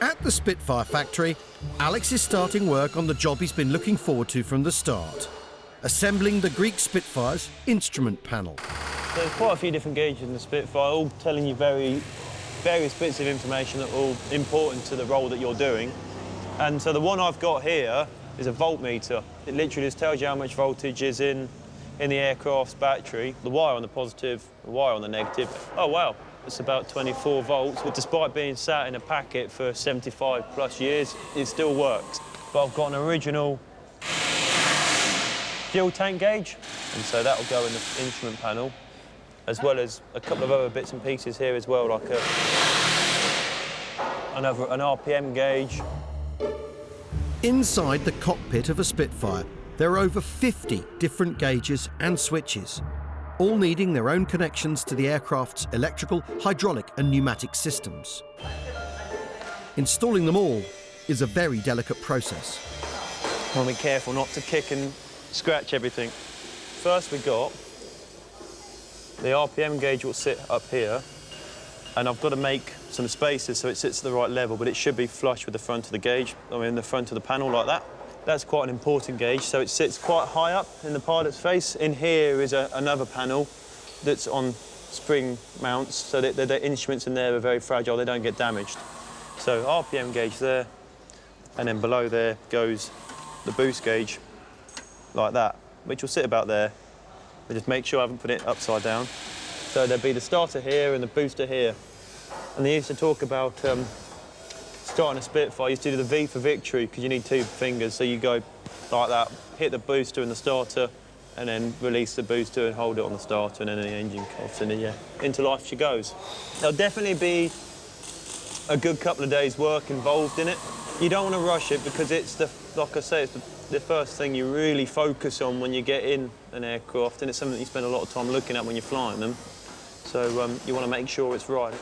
At the Spitfire Factory, Alex is starting work on the job he's been looking forward to from the start, assembling the Greek Spitfire's instrument panel. There's quite a few different gauges in the Spitfire, all telling you various bits of information that are all important to the role that you're doing. And so the one I've got here is a voltmeter. It literally just tells you how much voltage is in the aircraft's battery. The wire on the positive, the wire on the negative. Oh, wow. It's about 24 volts, but despite being sat in a packet for 75 plus years, it still works. But I've got an original fuel tank gauge, and so that will go in the instrument panel, as well as a couple of other bits and pieces here as well, like an RPM gauge. Inside the cockpit of a Spitfire, there are over 50 different gauges and switches, all needing their own connections to the aircraft's electrical, hydraulic and pneumatic systems. Installing them all is a very delicate process. I want to be careful not to kick and scratch everything. First we got the RPM gauge will sit up here, and I've got to make some spaces so it sits at the right level, but it should be flush with the front of the gauge, the front of the panel like that. That's quite an important gauge, so it sits quite high up in the pilot's face. In here is another panel that's on spring mounts, so that the instruments in there are very fragile, they don't get damaged. So RPM gauge there, and then below there goes the boost gauge, like that, which will sit about there. But just make sure I haven't put it upside down. So there'll be the starter here and the booster here. And they used to talk about starting a Spitfire, you used to do the V for victory, because you need two fingers, so you go like that, hit the booster and the starter, and then release the booster and hold it on the starter, and then the engine coughs, and then, yeah, into life she goes. There'll definitely be a good couple of days' work involved in it. You don't want to rush it, because it's, like I say, it's the first thing you really focus on when you get in an aircraft, and it's something that you spend a lot of time looking at when you're flying them. So you want to make sure it's right.